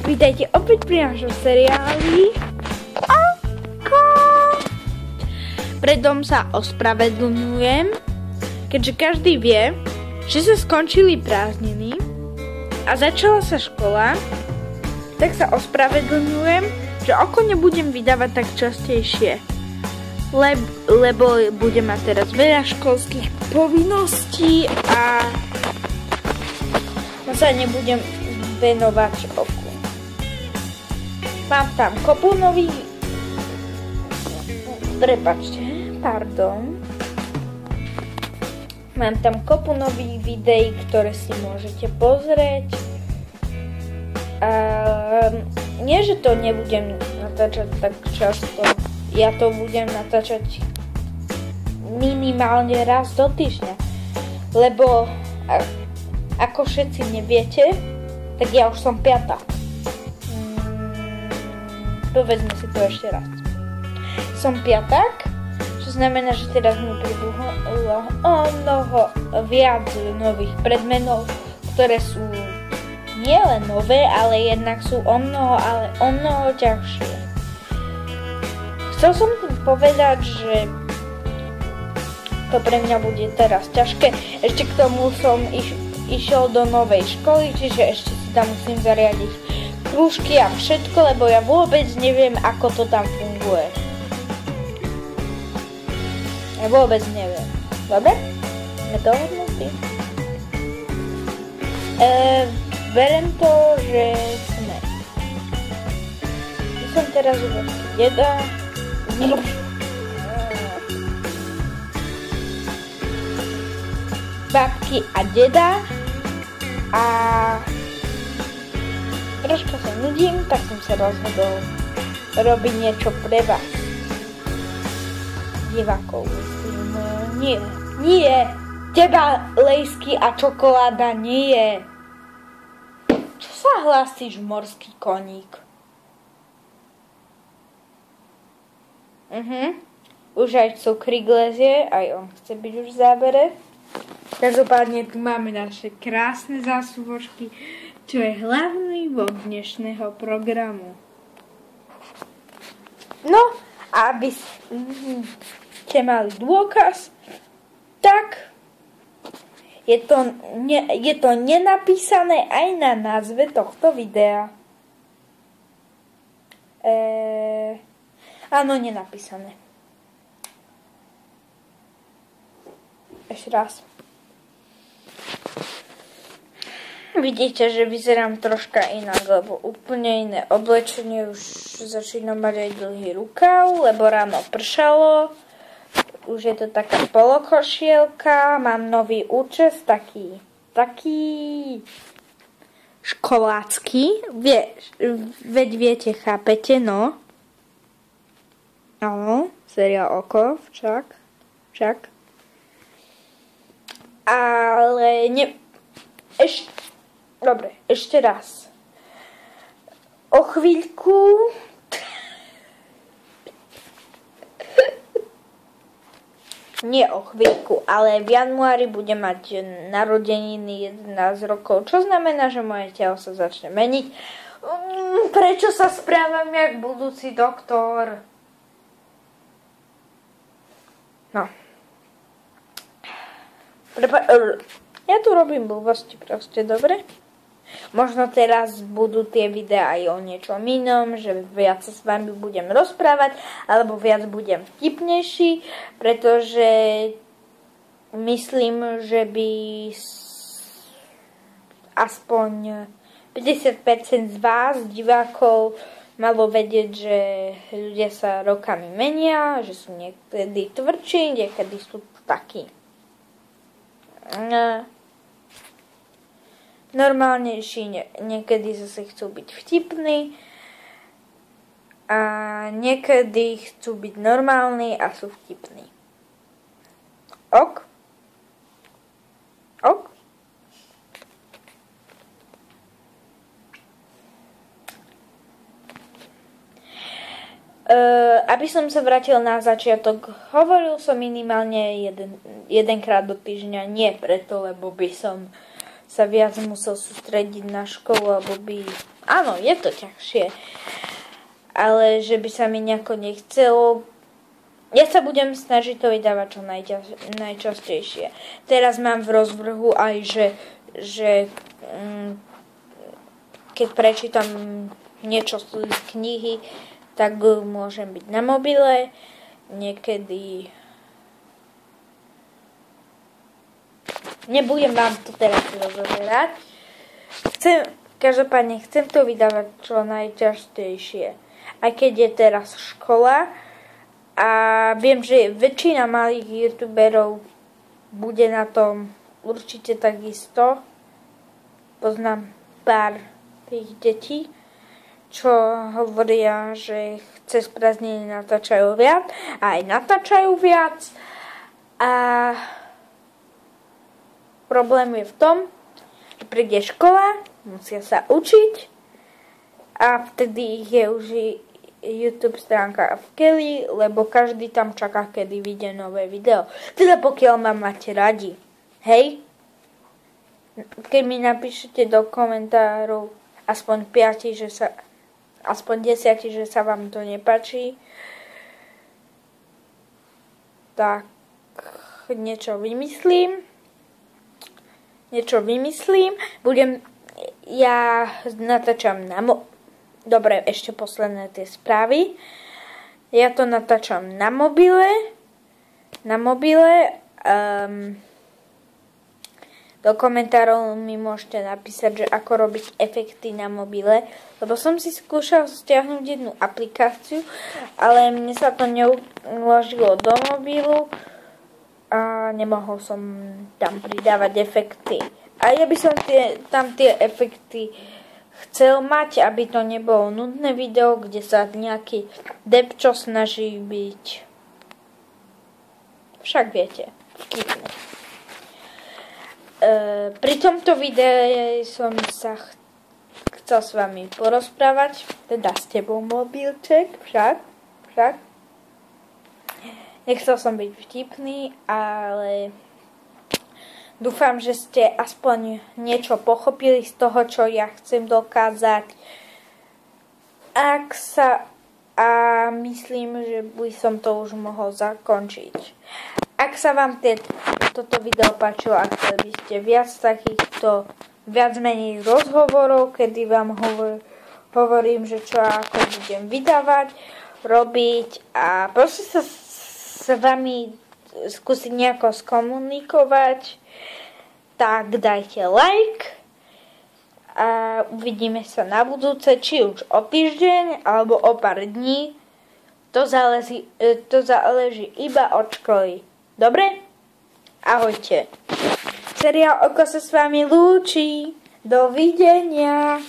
Vítajte opäť pri našom seriáli Oko. Predom sa ospravedlňujem, keďže každý vie, že sa skončili prázdniny a začala sa škola, tak sa ospravedlňujem, že Oko nebudem vydávať tak častejšie, lebo budem mať teraz veľa školských povinností a sa nebudem venovať Oku. Mám tam kopu nových... Mám tam kopu nových videí, ktoré si môžete pozrieť. Nie, že to nebudem natáčať tak často. Ja to budem natáčať minimálne raz do týždňa. Lebo ako všetci neviete, tak ja už som 5. Povedzme si to ešte raz. Som 5, čo znamená, že teraz mi pribudlo o mnoho viac nových predmenov, ktoré sú nielen nové, ale jednak sú o mnoho ťažšie. Chcel som tým povedať, že to pre mňa bude teraz ťažké. Ešte k tomu som išiel do novej školy, čiže ešte si tam musím zariadiť krúžky a všetko, lebo ja vôbec neviem, ako to tam funguje. Ja vôbec neviem. Dobre? Je to hodnotý? Berem to, že sme. Ja som teraz už deda. Babky a deda. A troška sa nudím, tak som sa rozhodol robiť niečo pre vás. Divákov, myslím. Nie. Teba lejsky a čokoláda nie. Čo sa hlásíš, morský koník? Už aj cukrík lezie, aj on chce byť už v zábere. Každopádne tu máme naše krásne zásuvoročky, čo je hlavný bod dnešného programu. No, a aby ste mali dôkaz, tak je to nenapísané aj na názve tohto videa. Áno, nenapísané. Ešte raz. Vidíte, že vyzerám troška inak, lebo úplne iné oblečenie, už začínam mať aj dlhý rukav, lebo ráno pršalo. Už je to taká polokošielka, mám nový účes, taký školácky. Veď viete, chápete, no? Áno, seriál Oko, však. Ale Dobre, ešte raz. O chvíľku... Nie o chvíľku, ale v januári budem mať narodeniny 11 rokov, čo znamená, že moje telo sa začne meniť. Prečo sa správam jak budúci doktor? No. Ja tu robím blbosti proste, dobre? Možno teraz budú tie videá aj o niečom inom, že viac sa s vami budem rozprávať, alebo viac budem vtipnejší, pretože myslím, že by aspoň 50% z vás, divákov, malo vedieť, že ľudia sa rokami menia, že sú niekedy tvrdší, niekedy sú takí normálnejší, niekedy zase chcú byť vtipní a niekedy chcú byť normálni a sú vtipní. Ok? Aby som sa vrátil na začiatok, hovoril som minimálne jedenkrát do týždňa, nie preto, lebo by som sa viac musel sústrediť na školu, alebo by... Áno, je to ťažšie. Ale že by sa mi nejako nechcelo... Ja sa budem snažiť to vydávať čo najčastejšie. Teraz mám v rozvrhu aj, že keď prečítam niečo z knihy, tak môžem byť na mobile. Niekedy... Nebudem vám to teraz rozoberať. Každopádne chcem to vydávať čo najčastejšie. Aj keď je teraz škola a viem, že väčšina malých youtuberov bude na tom určite takisto. Poznám pár tých detí, čo hovoria, že cez prázdniny natáčajú viac a aj natáčajú viac. A problém je v tom, že príde škola, musia sa učiť a vtedy je už YouTube stránka v keli, lebo každý tam čaká, kedy vyjde nové video. Teda pokiaľ ma máte radi. Hej? Keď mi napíšete do komentárov aspoň 5, aspoň 10, že sa vám to nepáči, tak niečo vymyslím. Ja natáčam Dobre, ešte posledné tie správy. Ja to natáčam na mobile. Do komentárov mi môžete napísať, že ako robiť efekty na mobile, lebo som si skúšal stiahnuť jednu aplikáciu, ale mne sa to neuložilo do mobilu a nemohol som tam pridávať efekty. A ja by som tam tie efekty chcel mať, aby to nebolo nudné video, kde sa nejaký depčo snaží byť, však viete, vtipný. Pri tomto videu som sa chcel s vami porozprávať, teda s tebou mobilček, však. Nechcel som byť vtipný, ale dúfam, že ste aspoň niečo pochopili z toho, čo ja chcem dokázať. A myslím, že by som to už mohol zakončiť. Ak sa vám toto video páčilo a chceli by ste viac menej rozhovorov, kedy vám hovorím, že čo ako budem vydávať, robiť a proste sa s vami skúsiť nejako skomunikovať, tak dajte like a uvidíme sa na budúce, či už o týždeň alebo o pár dní. To záleží iba od školy. Dobre? Ahojte. Seriál Oko sa s vami lúči. Dovidenia.